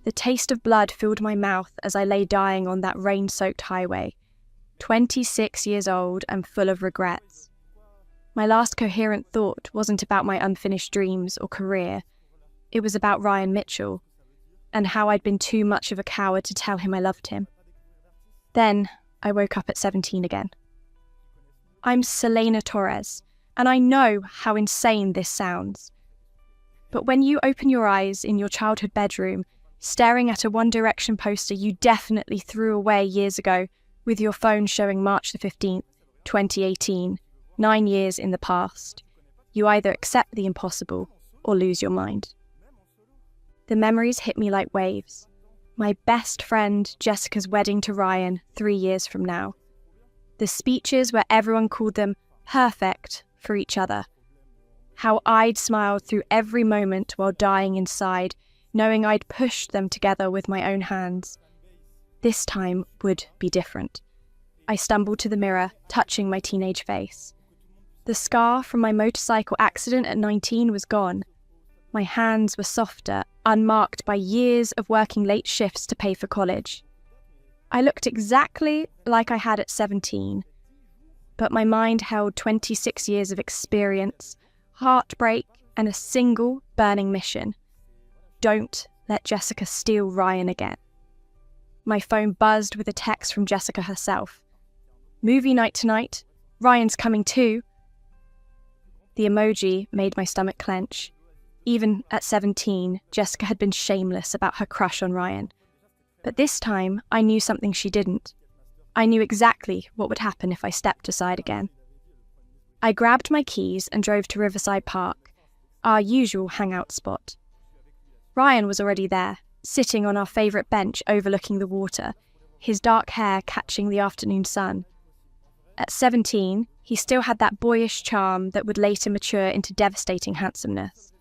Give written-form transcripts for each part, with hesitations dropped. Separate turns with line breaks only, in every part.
The taste of blood filled my mouth as I lay dying on that rain-soaked highway, 26 years old and full of regrets. My last coherent thought wasn't about my unfinished dreams or career. It was about Ryan Mitchell, and how I'd been too much of a coward to tell him I loved him. Then I woke up at 17 again. I'm Selena Torres, and I know how insane this sounds. But when you open your eyes in your childhood bedroom, staring at a One Direction poster you definitely threw away years ago, with your phone showing March the 15th, 2018, 9 years in the past, you either accept the impossible or lose your mind. The memories hit me like waves. My best friend Jessica's wedding to Ryan 3 years from now. The speeches where everyone called them perfect for each other. How I'd smiled through every moment while dying inside, knowing I'd pushed them together with my own hands. This time would be different. I stumbled to the mirror, touching my teenage face. The scar from my motorcycle accident at 19 was gone. My hands were softer, unmarked by years of working late shifts to pay for college. I looked exactly like I had at 17, but my mind held 26 years of experience, heartbreak, and a single burning mission. Don't let Jessica steal Ryan again. My phone buzzed with a text from Jessica herself. Movie night tonight. Ryan's coming too. The emoji made my stomach clench. Even at 17, Jessica had been shameless about her crush on Ryan. But this time, I knew something she didn't. I knew exactly what would happen if I stepped aside again. I grabbed my keys and drove to Riverside Park, our usual hangout spot. Ryan was already there, sitting on our favourite bench overlooking the water, his dark hair catching the afternoon sun. At 17, he still had that boyish charm that would later mature into devastating handsomeness.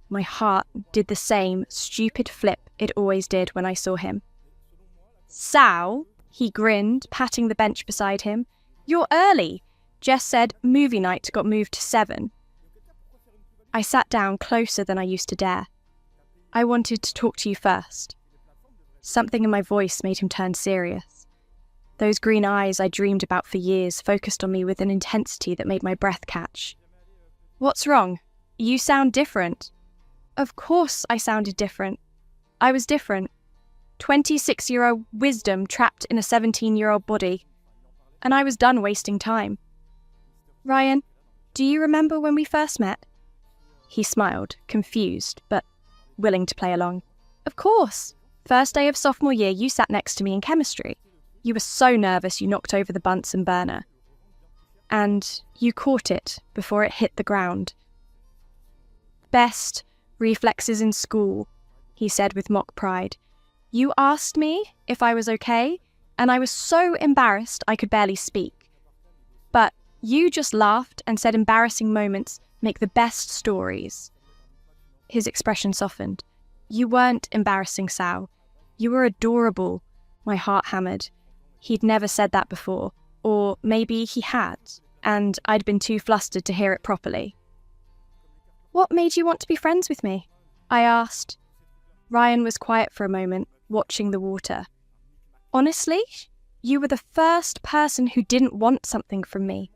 My heart did the same stupid flip it always did when I saw him. "Sal," he grinned, patting the bench beside him. "You're early. Jess said movie night got moved to 7. I sat down closer than I used to dare. "I wanted to talk to you first." Something in my voice made him turn serious. Those green eyes I dreamed about for years focused on me with an intensity that made my breath catch. "What's wrong? You sound different." Of course I sounded different. I was different. 26-year-old wisdom trapped in a 17-year-old body. And I was done wasting time. "Ryan, do you remember when we first met?" He smiled, confused, but willing to play along. "Of course. First day of sophomore year, you sat next to me in chemistry. You were so nervous you knocked over the Bunsen burner. And you caught it before it hit the ground." "Best reflexes in school," he said with mock pride. "You asked me if I was okay, and I was so embarrassed I could barely speak. But you just laughed and said embarrassing moments make the best stories." His expression softened. "You weren't embarrassing, Sal. You were adorable." My heart hammered. He'd never said that before, or maybe he had, and I'd been too flustered to hear it properly. "What made you want to be friends with me?" I asked. Ryan was quiet for a moment, watching the water. "Honestly, you were the first person who didn't want something from me.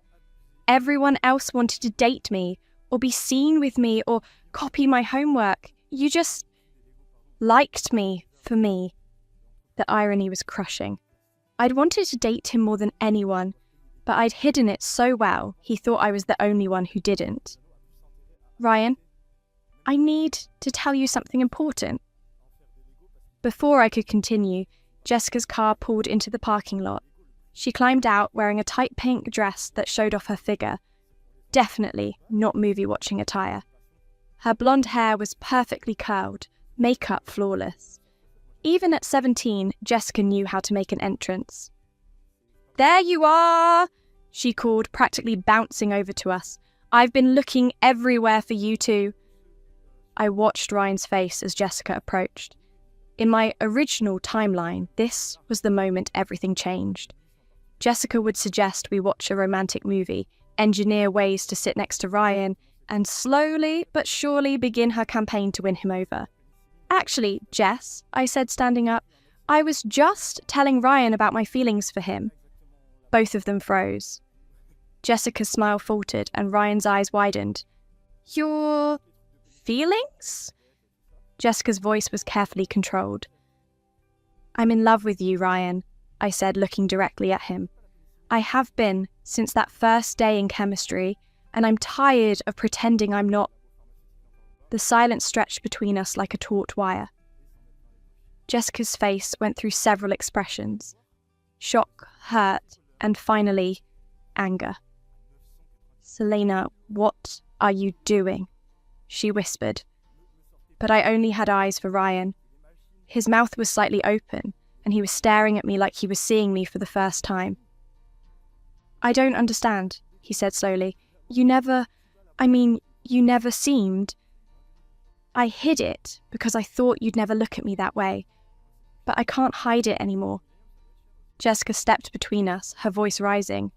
Everyone else wanted to date me, or be seen with me, or copy my homework. You just liked me for me." The irony was crushing. I'd wanted to date him more than anyone, but I'd hidden it so well he thought I was the only one who didn't. "Ryan, I need to tell you something important." Before I could continue, Jessica's car pulled into the parking lot. She climbed out wearing a tight pink dress that showed off her figure. Definitely not movie-watching attire. Her blonde hair was perfectly curled, makeup flawless. Even at 17, Jessica knew how to make an entrance. "There you are!" she called, practically bouncing over to us. "I've been looking everywhere for you two." I watched Ryan's face as Jessica approached. In my original timeline, this was the moment everything changed. Jessica would suggest we watch a romantic movie, engineer ways to sit next to Ryan, and slowly but surely begin her campaign to win him over. Actually, Jess, I said, standing up, I was just telling Ryan about my feelings for him. Both of them froze. Jessica's smile faltered and Ryan's eyes widened. Your feelings? Jessica's voice was carefully controlled. I'm in love with you, Ryan, I said, looking directly at him. I have been since that first day in chemistry, and I'm tired of pretending I'm not. The silence stretched between us like a taut wire. Jessica's face went through several expressions: shock, hurt, and finally, anger. Selena, what are you doing? She whispered. But I only had eyes for Ryan. His mouth was slightly open, and he was staring at me like he was seeing me for the first time. I don't understand, he said slowly. You never seemed. I hid it because I thought you'd never look at me that way. But I can't hide it anymore. Jessica stepped between us, her voice rising.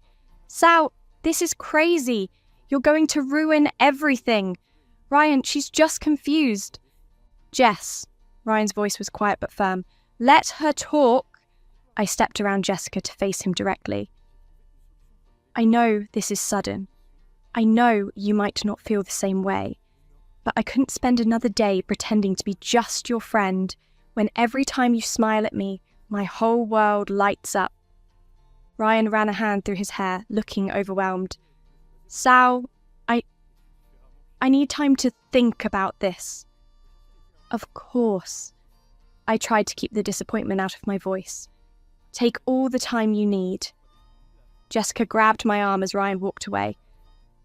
Sal, this is crazy. You're going to ruin everything. Ryan, she's just confused. Jess, Ryan's voice was quiet but firm. Let her talk. I stepped around Jessica to face him directly. I know this is sudden. I know you might not feel the same way, but I couldn't spend another day pretending to be just your friend when every time you smile at me, my whole world lights up. Ryan ran a hand through his hair, looking overwhelmed. Sal, I need time to think about this. Of course. I tried to keep the disappointment out of my voice. Take all the time you need. Jessica grabbed my arm as Ryan walked away.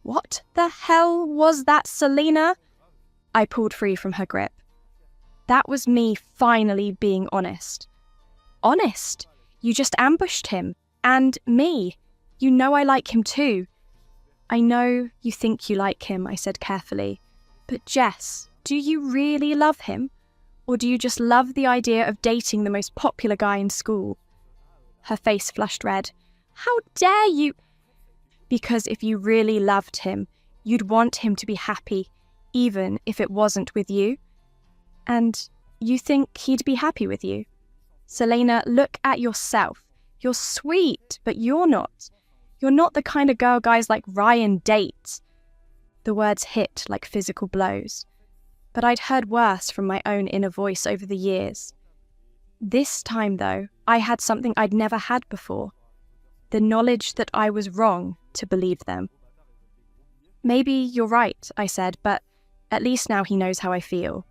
What the hell was that, Selena? I pulled free from her grip. That was me finally being honest. Honest? You just ambushed him. And me. You know I like him too. I know you think you like him, I said carefully. But Jess, do you really love him? Or do you just love the idea of dating the most popular guy in school? Her face flushed red. How dare you? Because if you really loved him, you'd want him to be happy, even if it wasn't with you. And you think he'd be happy with you? Selena, look at yourself. You're sweet, but you're not. You're not the kind of girl guys like Ryan date. The words hit like physical blows. But I'd heard worse from my own inner voice over the years. This time, though, I had something I'd never had before. The knowledge that I was wrong to believe them. Maybe you're right, I said, but at least now he knows how I feel.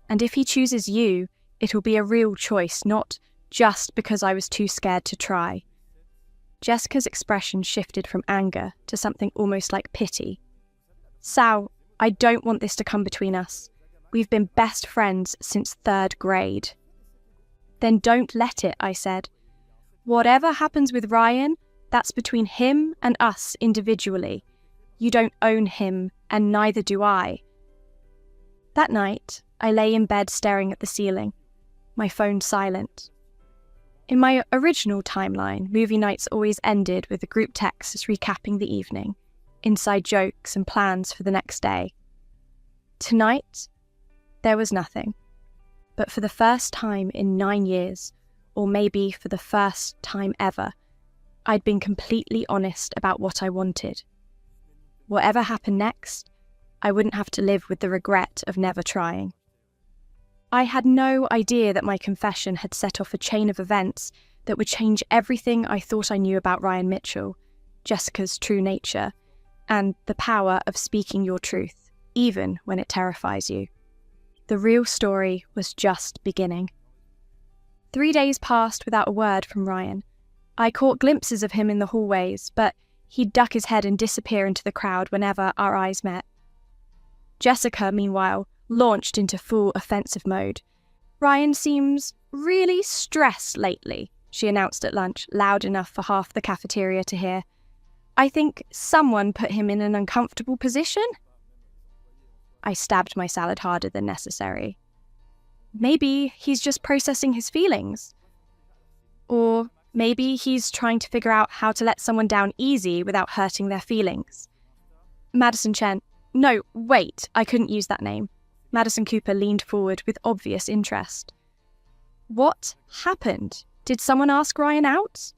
And if he chooses you, it'll be a real choice, not just because I was too scared to try. Jessica's expression shifted from anger to something almost like pity. Sal, I don't want this to come between us. We've been best friends since 3rd grade. Then don't let it, I said. Whatever happens with Ryan, that's between him and us individually. You don't own him, and neither do I. That night, I lay in bed staring at the ceiling, my phone silent. In my original timeline, movie nights always ended with a group text recapping the evening, inside jokes and plans for the next day. Tonight, there was nothing. But for the first time in 9 years, or maybe for the first time ever, I'd been completely honest about what I wanted. Whatever happened next, I wouldn't have to live with the regret of never trying. I had no idea that my confession had set off a chain of events that would change everything I thought I knew about Ryan Mitchell, Jessica's true nature, and the power of speaking your truth, even when it terrifies you. The real story was just beginning. 3 days passed without a word from Ryan. I caught glimpses of him in the hallways, but he'd duck his head and disappear into the crowd whenever our eyes met. Jessica, meanwhile, launched into full offensive mode. Ryan seems really stressed lately, she announced at lunch, loud enough for half the cafeteria to hear. I think someone put him in an uncomfortable position. I stabbed my salad harder than necessary. Maybe he's just processing his feelings. Or maybe he's trying to figure out how to let someone down easy without hurting their feelings. Madison Chen. No, wait, I couldn't use that name. Madison Cooper leaned forward with obvious interest. What happened? Did someone ask Ryan out?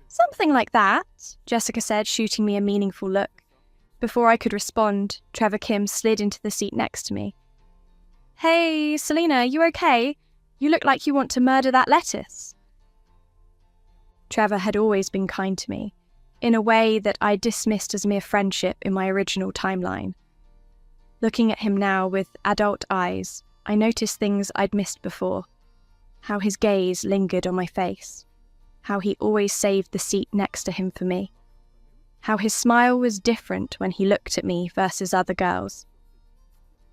Something like that, Jessica said, shooting me a meaningful look. Before I could respond, Trevor Kim slid into the seat next to me. Hey, Selena, you okay? You look like you want to murder that lettuce. Trevor had always been kind to me, in a way that I dismissed as mere friendship in my original timeline. Looking at him now with adult eyes, I noticed things I'd missed before. How his gaze lingered on my face. How he always saved the seat next to him for me. How his smile was different when he looked at me versus other girls.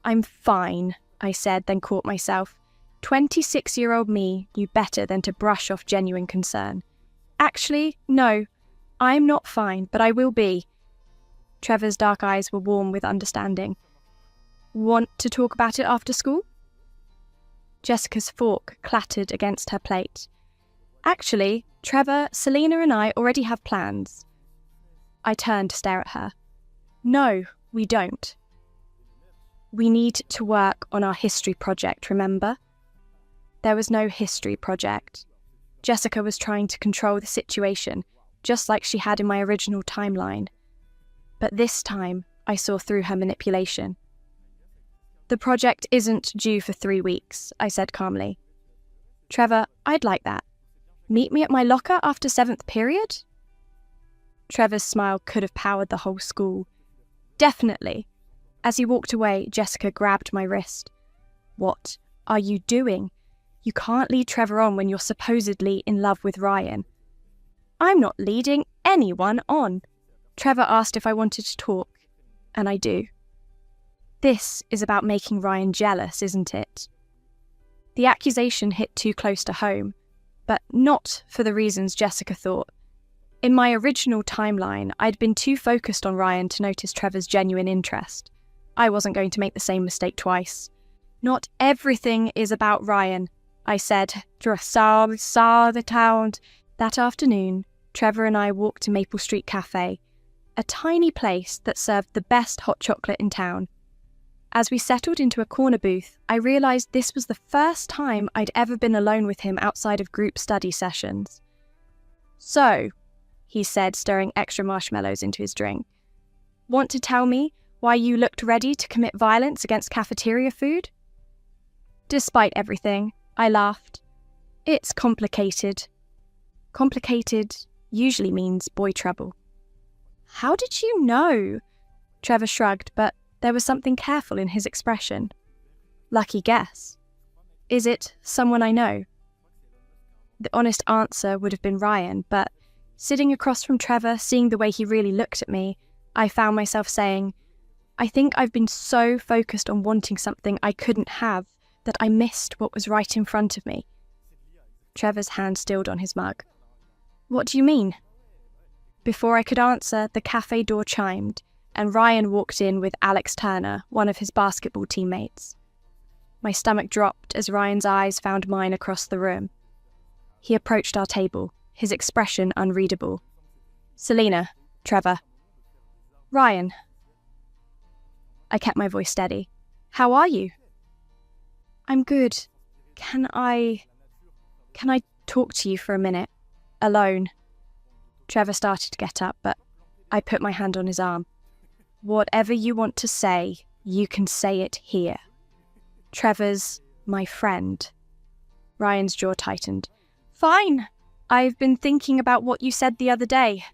I'm fine, I said, then caught myself. 26-year-old me knew better than to brush off genuine concern. Actually, no, I'm not fine, but I will be. Trevor's dark eyes were warm with understanding. Want to talk about it after school? Jessica's fork clattered against her plate. Actually, Trevor, Selena and I already have plans. I turned to stare at her. No, we don't. We need to work on our history project, remember? There was no history project. Jessica was trying to control the situation, just like she had in my original timeline. But this time, I saw through her manipulation. The project isn't due for 3 weeks, I said calmly. Trevor, I'd like that. Meet me at my locker after 7th period? Trevor's smile could have powered the whole school. Definitely. As he walked away, Jessica grabbed my wrist. What are you doing? You can't lead Trevor on when you're supposedly in love with Ryan. I'm not leading anyone on. Trevor asked if I wanted to talk, and I do. This is about making Ryan jealous, isn't it? The accusation hit too close to home, but not for the reasons Jessica thought. In my original timeline, I'd been too focused on Ryan to notice Trevor's genuine interest. I wasn't going to make the same mistake twice. Not everything is about Ryan, I said. Saw the town. That afternoon, Trevor and I walked to Maple Street Cafe, a tiny place that served the best hot chocolate in town. As we settled into a corner booth, I realised this was the first time I'd ever been alone with him outside of group study sessions. So, he said, stirring extra marshmallows into his drink, want to tell me why you looked ready to commit violence against cafeteria food? Despite everything, I laughed. It's complicated. Complicated usually means boy trouble. How did you know? Trevor shrugged, but there was something careful in his expression. Lucky guess. Is it someone I know? The honest answer would have been Ryan, but sitting across from Trevor, seeing the way he really looked at me, I found myself saying, I think I've been so focused on wanting something I couldn't have that I missed what was right in front of me. Trevor's hand stilled on his mug. What do you mean? Before I could answer, the cafe door chimed, and Ryan walked in with Alex Turner, one of his basketball teammates. My stomach dropped as Ryan's eyes found mine across the room. He approached our table, his expression unreadable. Selena, Trevor. Ryan. I kept my voice steady. How are you? I'm good. Can I talk to you for a minute? Alone. Trevor started to get up, but I put my hand on his arm. Whatever you want to say, you can say it here. Trevor's my friend. Ryan's jaw tightened. Fine. I've been thinking about what you said the other day.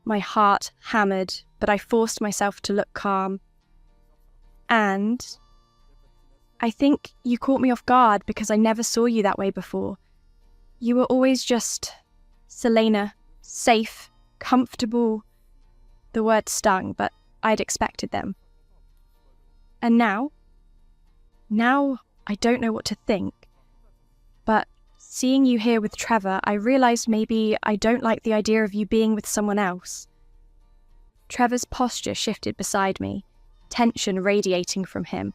My heart hammered, but I forced myself to look calm. And I think you caught me off guard because I never saw you that way before. You were always just Selena, safe, comfortable. The words stung, but I'd expected them. And now I don't know what to think. But seeing you here with Trevor, I realised maybe I don't like the idea of you being with someone else. Trevor's posture shifted beside me, tension radiating from him.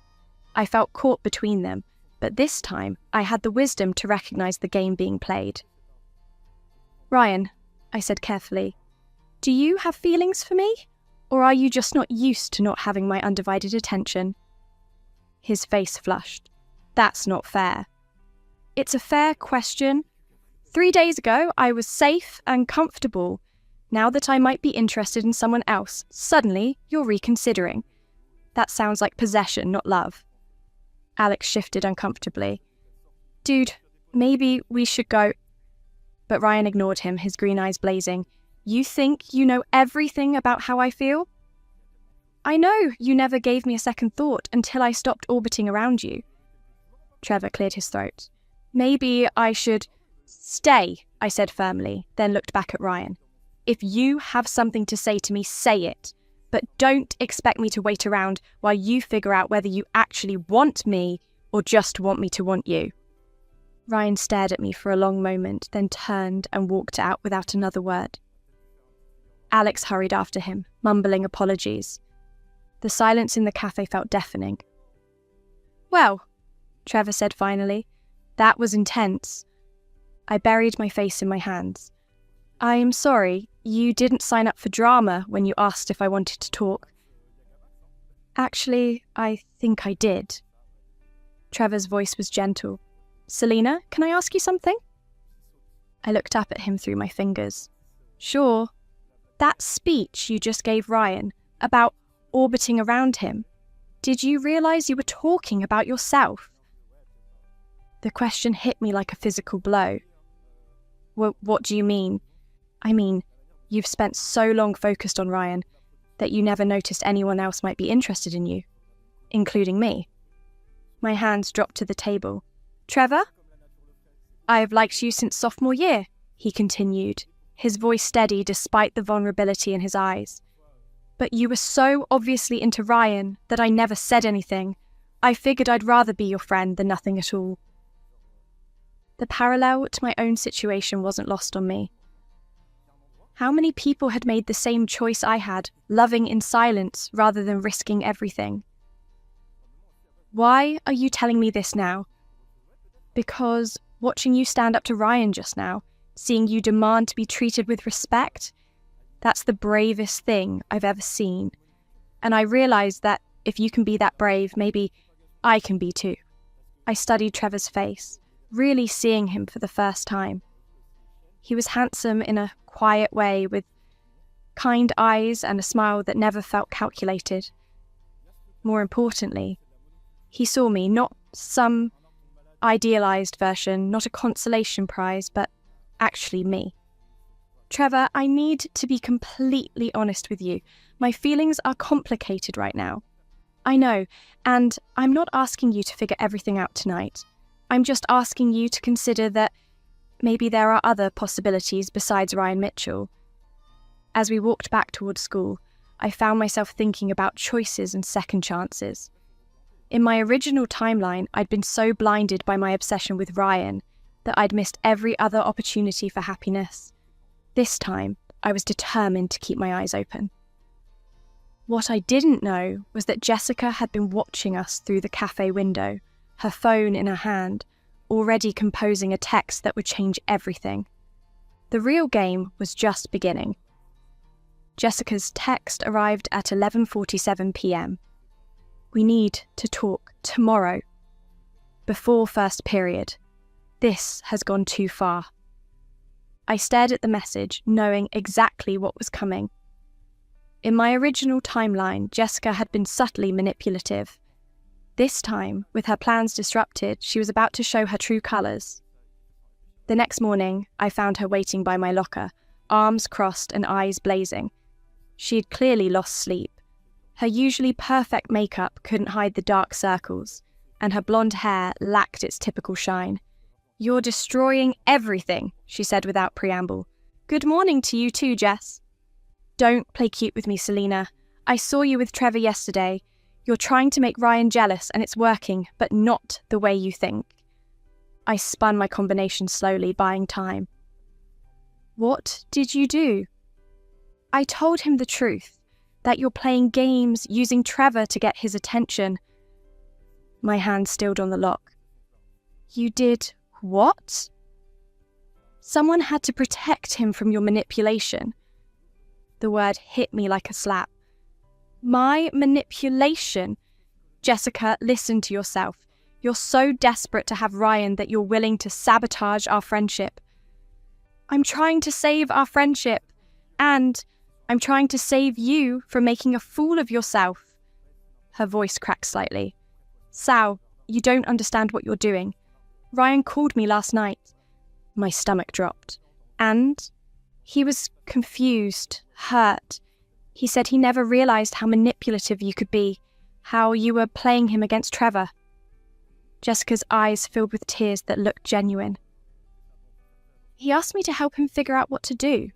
I felt caught between them, but this time I had the wisdom to recognise the game being played. Ryan, I said carefully, do you have feelings for me? Or are you just not used to not having my undivided attention? His face flushed. That's not fair. It's a fair question. 3 days ago, I was safe and comfortable. Now that I might be interested in someone else, suddenly you're reconsidering. That sounds like possession, not love. Alex shifted uncomfortably. Dude, maybe we should go. But Ryan ignored him, his green eyes blazing. You think you know everything about how I feel? I know you never gave me a second thought until I stopped orbiting around you. Trevor cleared his throat. Maybe I should... Stay, I said firmly, then looked back at Ryan. If you have something to say to me, say it. But don't expect me to wait around while you figure out whether you actually want me or just want me to want you. Ryan stared at me for a long moment, then turned and walked out without another word. Alex hurried after him, mumbling apologies. The silence in the cafe felt deafening. Well, Trevor said finally, that was intense. I buried my face in my hands. I am sorry, you didn't sign up for drama when you asked if I wanted to talk. Actually, I think I did. Trevor's voice was gentle. Selena, can I ask you something? I looked up at him through my fingers. Sure. That speech you just gave Ryan about orbiting around him, did you realize you were talking about yourself? The question hit me like a physical blow. What do you mean? I mean, you've spent so long focused on Ryan that you never noticed anyone else might be interested in you, including me. My hands dropped to the table. Trevor? I have liked you since sophomore year, he continued, his voice steady despite the vulnerability in his eyes. But you were so obviously into Ryan that I never said anything. I figured I'd rather be your friend than nothing at all. The parallel to my own situation wasn't lost on me. How many people had made the same choice I had, loving in silence rather than risking everything? Why are you telling me this now? Because watching you stand up to Ryan just now, seeing you demand to be treated with respect, that's the bravest thing I've ever seen. And I realised that if you can be that brave, maybe I can be too. I studied Trevor's face, really seeing him for the first time. He was handsome in a quiet way, with kind eyes and a smile that never felt calculated. More importantly, he saw me, not some idealised version, not a consolation prize, but actually me. Trevor, I need to be completely honest with you. My feelings are complicated right now. I know, and I'm not asking you to figure everything out tonight. I'm just asking you to consider that maybe there are other possibilities besides Ryan Mitchell. As we walked back towards school, I found myself thinking about choices and second chances. In my original timeline, I'd been so blinded by my obsession with Ryan that I'd missed every other opportunity for happiness. This time, I was determined to keep my eyes open. What I didn't know was that Jessica had been watching us through the cafe window, her phone in her hand, already composing a text that would change everything. The real game was just beginning. Jessica's text arrived at 11:47 p.m. We need to talk tomorrow, before first period. This has gone too far. I stared at the message, knowing exactly what was coming. In my original timeline, Jessica had been subtly manipulative. This time, with her plans disrupted, she was about to show her true colours. The next morning, I found her waiting by my locker, arms crossed and eyes blazing. She had clearly lost sleep. Her usually perfect makeup couldn't hide the dark circles, and her blonde hair lacked its typical shine. You're destroying everything, she said without preamble. Good morning to you too, Jess. Don't play cute with me, Selena. I saw you with Trevor yesterday. You're trying to make Ryan jealous and it's working, but not the way you think. I spun my combination slowly, buying time. What did you do? I told him the truth, that you're playing games using Trevor to get his attention. My hand stilled on the lock. You did what? Someone had to protect him from your manipulation. The word hit me like a slap. My manipulation? Jessica, listen to yourself. You're so desperate to have Ryan that you're willing to sabotage our friendship. I'm trying to save our friendship, and I'm trying to save you from making a fool of yourself. Her voice cracked slightly. Sal, you don't understand what you're doing. Ryan called me last night. My stomach dropped. And he was confused, hurt. He said he never realized how manipulative you could be, how you were playing him against Trevor. Jessica's eyes filled with tears that looked genuine. He asked me to help him figure out what to do.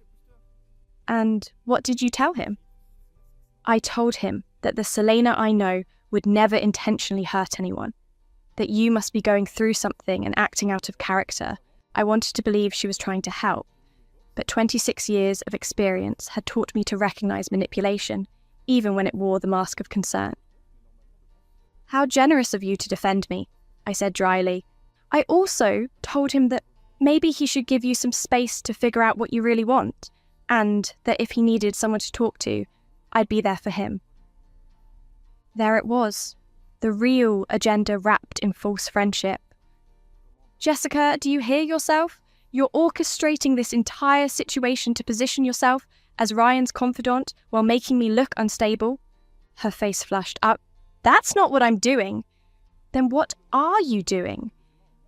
And what did you tell him? I told him that the Selena I know would never intentionally hurt anyone, that you must be going through something and acting out of character. I wanted to believe she was trying to help, but 26 years of experience had taught me to recognize manipulation, even when it wore the mask of concern. How generous of you to defend me, I said dryly. I also told him that maybe he should give you some space to figure out what you really want, and that if he needed someone to talk to, I'd be there for him. There it was, the real agenda wrapped in false friendship. Jessica, do you hear yourself? You're orchestrating this entire situation to position yourself as Ryan's confidant while making me look unstable. Her face flushed up. That's not what I'm doing. Then what are you doing?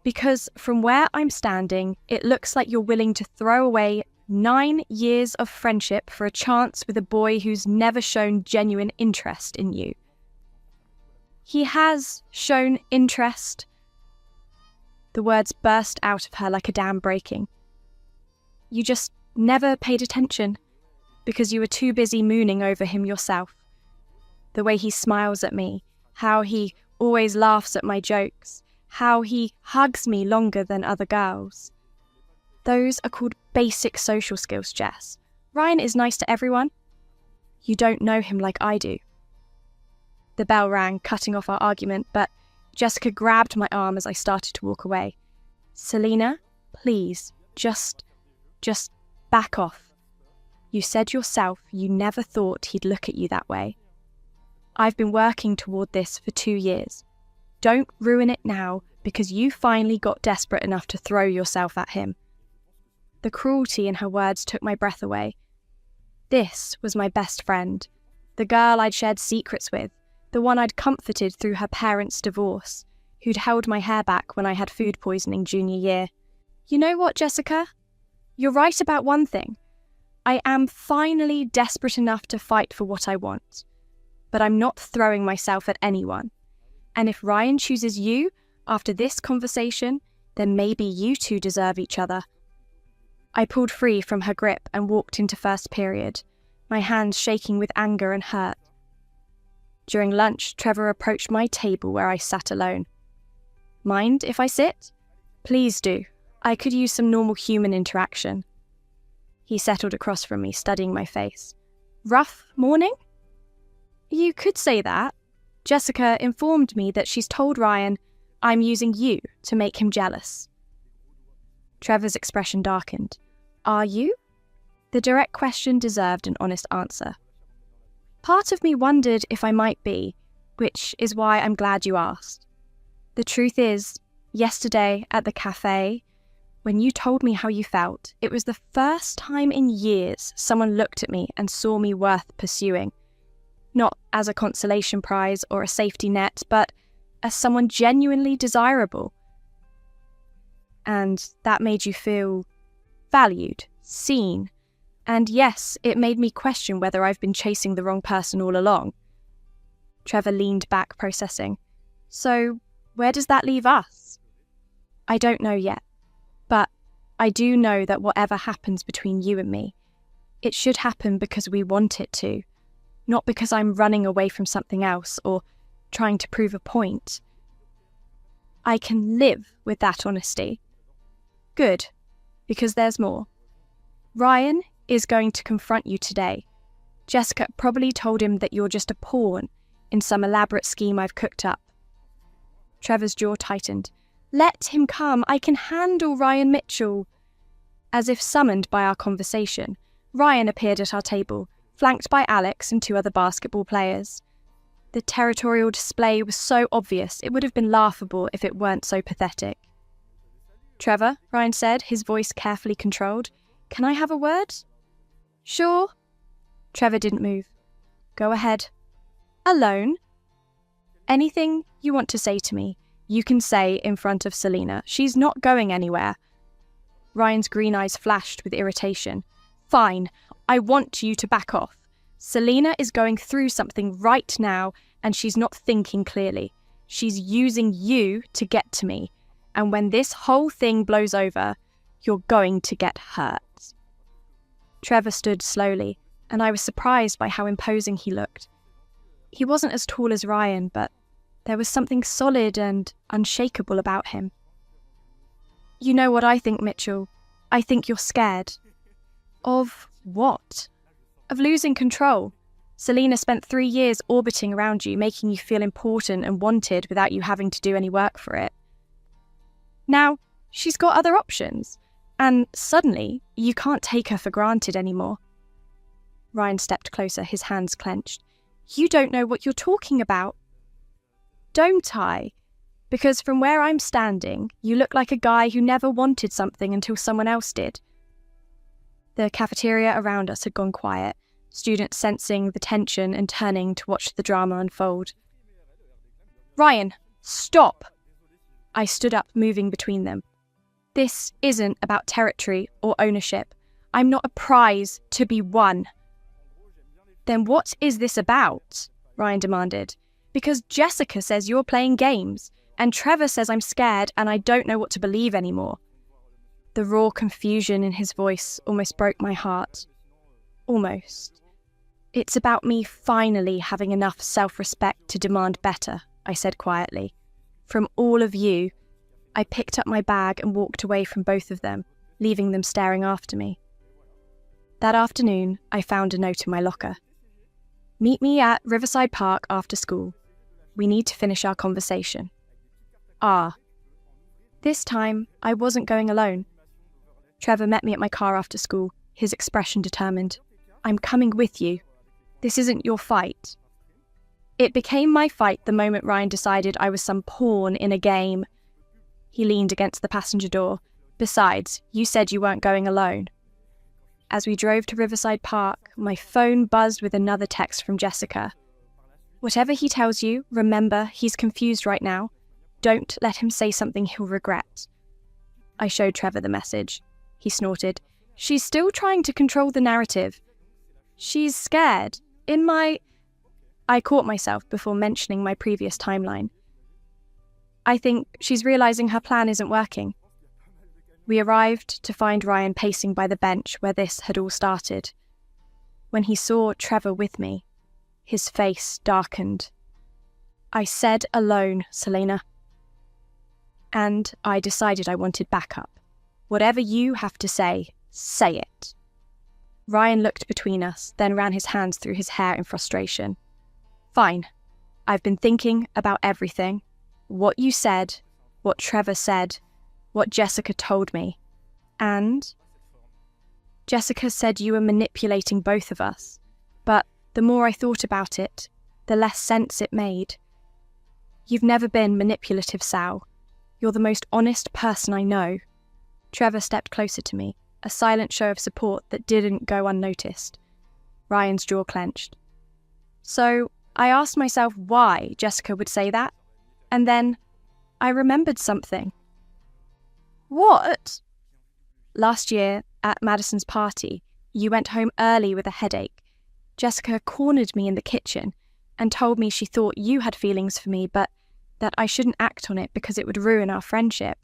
Because from where I'm standing, it looks like you're willing to throw away 9 years of friendship for a chance with a boy who's never shown genuine interest in you. He has shown interest. The words burst out of her like a dam breaking. You just never paid attention because you were too busy mooning over him yourself. The way he smiles at me, how he always laughs at my jokes, how he hugs me longer than other girls. Those are called basic social skills, Jess. Ryan is nice to everyone. You don't know him like I do. The bell rang, cutting off our argument, but Jessica grabbed my arm as I started to walk away. Selena, please, just back off. You said yourself you never thought he'd look at you that way. I've been working toward this for 2 years. Don't ruin it now because you finally got desperate enough to throw yourself at him. The cruelty in her words took my breath away. This was my best friend, the girl I'd shared secrets with, the one I'd comforted through her parents' divorce, who'd held my hair back when I had food poisoning junior year. You know what, Jessica? You're right about one thing. I am finally desperate enough to fight for what I want. But I'm not throwing myself at anyone. And if Ryan chooses you after this conversation, then maybe you two deserve each other. I pulled free from her grip and walked into first period, my hands shaking with anger and hurt. During lunch, Trevor approached my table where I sat alone. Mind if I sit? Please do. I could use some normal human interaction. He settled across from me, studying my face. Rough morning? You could say that. Jessica informed me that she's told Ryan I'm using you to make him jealous. Trevor's expression darkened. Are you? The direct question deserved an honest answer. Part of me wondered if I might be, which is why I'm glad you asked. The truth is, yesterday at the cafe, when you told me how you felt, it was the first time in years someone looked at me and saw me worth pursuing. Not as a consolation prize or a safety net, but as someone genuinely desirable. And that made you feel valued, seen. And yes, it made me question whether I've been chasing the wrong person all along. Trevor leaned back, processing. So, where does that leave us? I don't know yet, but I do know that whatever happens between you and me, it should happen because we want it to, not because I'm running away from something else or trying to prove a point. I can live with that honesty. Good, because there's more. Ryan is going to confront you today. Jessica probably told him that you're just a pawn in some elaborate scheme I've cooked up. Trevor's jaw tightened. Let him come. I can handle Ryan Mitchell. As if summoned by our conversation, Ryan appeared at our table, flanked by Alex and 2 other basketball players. The territorial display was so obvious it would have been laughable if it weren't so pathetic. "Trevor," Ryan said, his voice carefully controlled, "can I have a word?" "Sure." Trevor didn't move. "Go ahead." "Alone?" "Anything you want to say to me, you can say in front of Selena. She's not going anywhere." Ryan's green eyes flashed with irritation. "Fine, I want you to back off. Selena is going through something right now, and she's not thinking clearly. She's using you to get to me, and when this whole thing blows over, you're going to get hurt." Trevor stood slowly, and I was surprised by how imposing he looked. He wasn't as tall as Ryan, but there was something solid and unshakable about him. "You know what I think, Mitchell? I think you're scared." "Of what?" "Of losing control. Selena spent 3 years orbiting around you, making you feel important and wanted without you having to do any work for it. Now, she's got other options, and suddenly you can't take her for granted anymore." Ryan stepped closer, his hands clenched. "You don't know what you're talking about." "Don't I? Because from where I'm standing, you look like a guy who never wanted something until someone else did." The cafeteria around us had gone quiet, students sensing the tension and turning to watch the drama unfold. "Ryan, stop!" I stood up, moving between them. "This isn't about territory or ownership. I'm not a prize to be won." "Then what is this about?" Ryan demanded. "Because Jessica says you're playing games, and Trevor says I'm scared and I don't know what to believe anymore." The raw confusion in his voice almost broke my heart. Almost. "It's about me finally having enough self-respect to demand better," I said quietly. "From all of you." I picked up my bag and walked away from both of them, leaving them staring after me. That afternoon, I found a note in my locker. "Meet me at Riverside Park after school. We need to finish our conversation. R." This time, I wasn't going alone. Trevor met me at my car after school, his expression determined. "I'm coming with you. This isn't your fight." It became my fight the moment Ryan decided I was some pawn in a game. He leaned against the passenger door. "Besides, you said you weren't going alone." As we drove to Riverside Park, my phone buzzed with another text from Jessica. "Whatever he tells you, remember he's confused right now. Don't let him say something he'll regret." I showed Trevor the message. He snorted. "She's still trying to control the narrative. She's scared. I caught myself before mentioning my previous timeline. "I think she's realizing her plan isn't working." We arrived to find Ryan pacing by the bench where this had all started. When he saw Trevor with me, his face darkened. "I said alone, Selena. And I decided I wanted backup. Whatever you have to say it." Ryan looked between us, then ran his hands through his hair in frustration. "Fine. I've been thinking about everything. What you said, what Trevor said, what Jessica told me. And Jessica said you were manipulating both of us. But the more I thought about it, the less sense it made. You've never been manipulative, Sal. You're the most honest person I know." Trevor stepped closer to me, a silent show of support that didn't go unnoticed. Ryan's jaw clenched. So I asked myself why Jessica would say that, and then I remembered something. "What?" "Last year, at Madison's party, you went home early with a headache. Jessica cornered me in the kitchen and told me she thought you had feelings for me, but that I shouldn't act on it because it would ruin our friendship."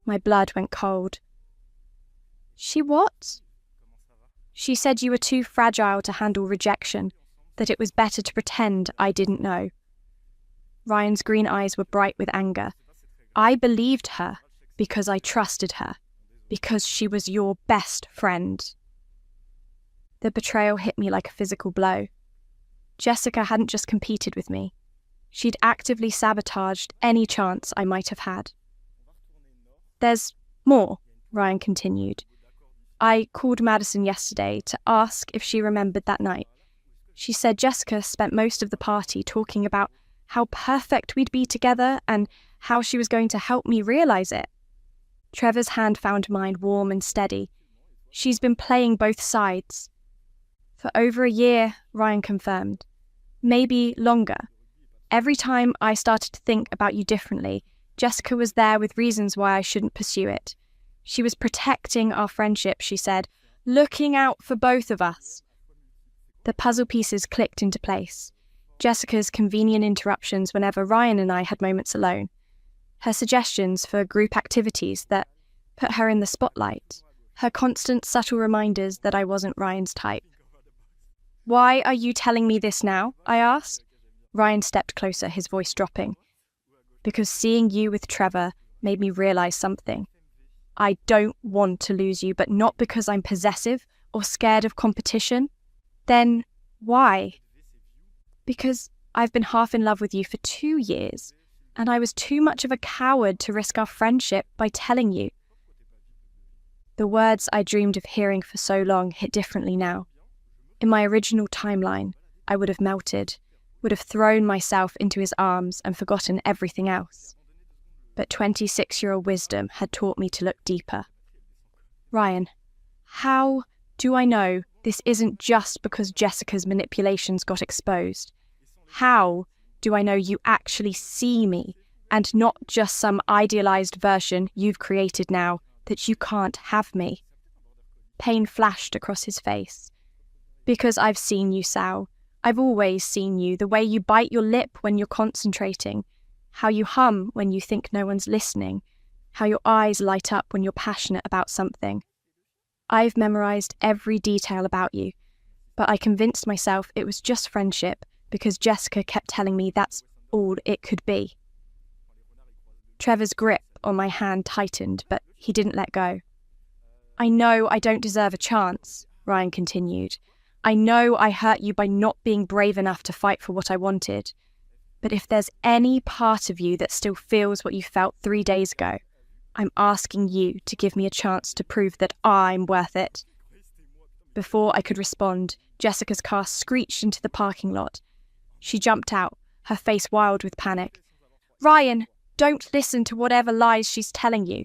My blood went cold. "She what?" "She said you were too fragile to handle rejection, that it was better to pretend I didn't know." Ryan's green eyes were bright with anger. "I believed her because I trusted her, because she was your best friend." The betrayal hit me like a physical blow. Jessica hadn't just competed with me. She'd actively sabotaged any chance I might have had. "There's more," Ryan continued. "I called Madison yesterday to ask if she remembered that night. She said Jessica spent most of the party talking about how perfect we'd be together and how she was going to help me realize it. Trevor's hand found mine warm and steady. She's been playing both sides. For over a year, Ryan confirmed. Maybe longer. Every time I started to think about you differently, Jessica was there with reasons why I shouldn't pursue it. She was protecting our friendship, she said, looking out for both of us. The puzzle pieces clicked into place. Jessica's convenient interruptions whenever Ryan and I had moments alone. Her suggestions for group activities that put her in the spotlight. Her constant subtle reminders that I wasn't Ryan's type. Why are you telling me this now? I asked. Ryan stepped closer, his voice dropping. Because seeing you with Trevor made me realize something. I don't want to lose you, but not because I'm possessive or scared of competition. Then why? Because I've been half in love with you for 2 years, and I was too much of a coward to risk our friendship by telling you. The words I dreamed of hearing for so long hit differently now. In my original timeline, I would have melted, would have thrown myself into his arms and forgotten everything else. But 26-year-old wisdom had taught me to look deeper. Ryan, how do I know this isn't just because Jessica's manipulations got exposed? How do I know you actually see me and not just some idealized version you've created now that you can't have me? Pain flashed across his face. Because I've seen you, Sal. I've always seen you, the way you bite your lip when you're concentrating, how you hum when you think no one's listening, how your eyes light up when you're passionate about something. I've memorized every detail about you, but I convinced myself it was just friendship because Jessica kept telling me that's all it could be. Trevor's grip on my hand tightened, but he didn't let go. I know I don't deserve a chance, Ryan continued. I know I hurt you by not being brave enough to fight for what I wanted. But if there's any part of you that still feels what you felt 3 days ago, I'm asking you to give me a chance to prove that I'm worth it. Before I could respond, Jessica's car screeched into the parking lot. She jumped out, her face wild with panic. Ryan, don't listen to whatever lies she's telling you.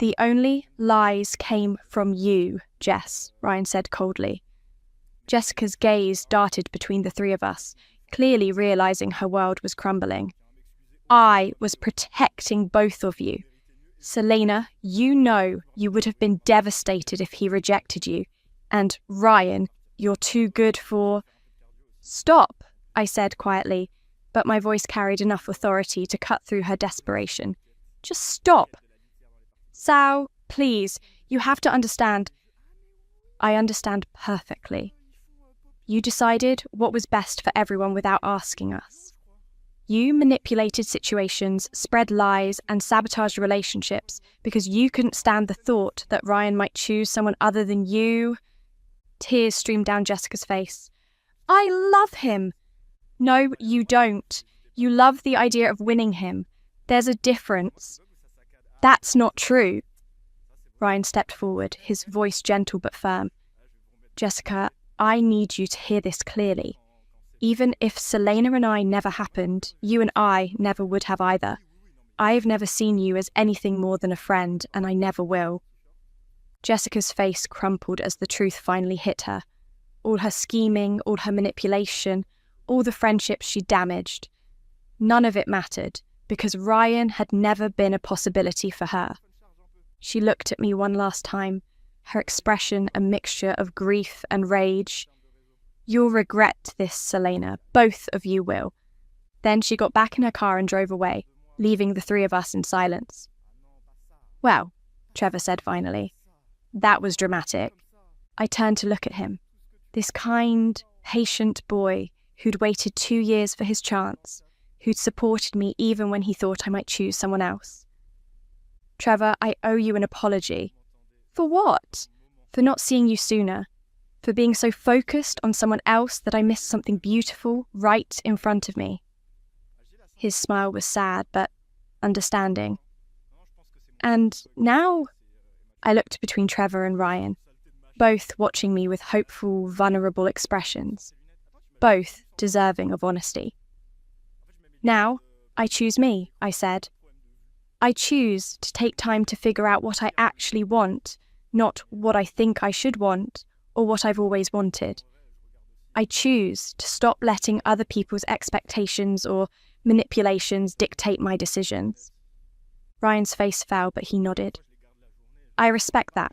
The only lies came from you, Jess, Ryan said coldly. Jessica's gaze darted between the three of us, clearly realizing her world was crumbling. I was protecting both of you. Selena, you know you would have been devastated if he rejected you. And Ryan, you're too good for... Stop, I said quietly, but my voice carried enough authority to cut through her desperation. Just stop. Sal, please, you have to understand. I understand perfectly. You decided what was best for everyone without asking us. You manipulated situations, spread lies, and sabotaged relationships because you couldn't stand the thought that Ryan might choose someone other than you. Tears streamed down Jessica's face. I love him. No, you don't. You love the idea of winning him. There's a difference. That's not true. Ryan stepped forward, his voice gentle but firm. Jessica, I need you to hear this clearly. Even if Selena and I never happened, you and I never would have either. I've never seen you as anything more than a friend, and I never will. Jessica's face crumpled as the truth finally hit her. All her scheming, all her manipulation, all the friendships she damaged. None of it mattered, because Ryan had never been a possibility for her. She looked at me one last time, her expression a mixture of grief and rage. You'll regret this, Selena. Both of you will. Then she got back in her car and drove away, leaving the three of us in silence. Well, Trevor said finally, that was dramatic. I turned to look at him. This kind, patient boy who'd waited 2 years for his chance, who'd supported me even when he thought I might choose someone else. Trevor, I owe you an apology. For what? For not seeing you sooner. For being so focused on someone else that I missed something beautiful right in front of me. His smile was sad, but understanding. And now I looked between Trevor and Ryan. both watching me with hopeful, vulnerable expressions, both deserving of honesty. Now, I choose me, I said. I choose to take time to figure out what I actually want, not what I think I should want or what I've always wanted. I choose to stop letting other people's expectations or manipulations dictate my decisions. Ryan's face fell, but he nodded. I respect that.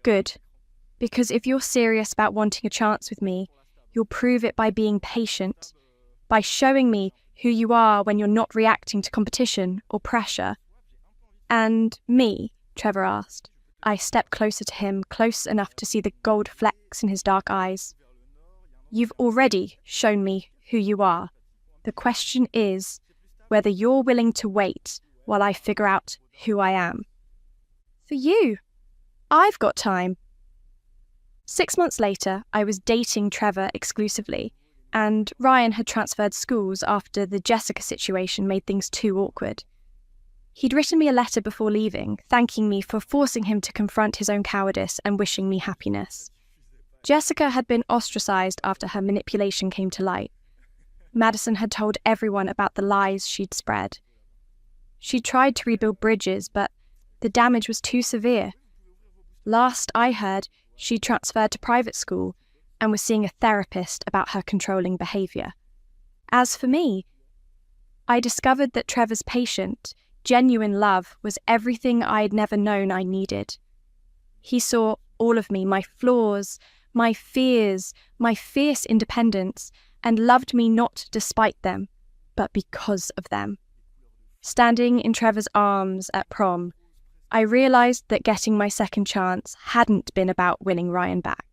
Good. Because if you're serious about wanting a chance with me, you'll prove it by being patient, by showing me who you are when you're not reacting to competition or pressure. And me? Trevor asked. I stepped closer to him, close enough to see the gold flecks in his dark eyes. You've already shown me who you are. The question is whether you're willing to wait while I figure out who I am. For you. I've got time. 6 months later, I was dating Trevor exclusively, and Ryan had transferred schools after the Jessica situation made things too awkward. He'd written me a letter before leaving, thanking me for forcing him to confront his own cowardice and wishing me happiness. Jessica had been ostracized after her manipulation came to light. Madison had told everyone about the lies she'd spread. She tried to rebuild bridges, but the damage was too severe. Last I heard, she transferred to private school and was seeing a therapist about her controlling behaviour. As for me, I discovered that Trevor's patient, genuine love was everything I'd never known I needed. He saw all of me, my flaws, my fears, my fierce independence, and loved me not despite them, but because of them. Standing in Trevor's arms at prom, I realised that getting my second chance hadn't been about winning Ryan back.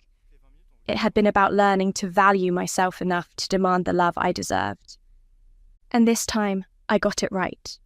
It had been about learning to value myself enough to demand the love I deserved. And this time, I got it right.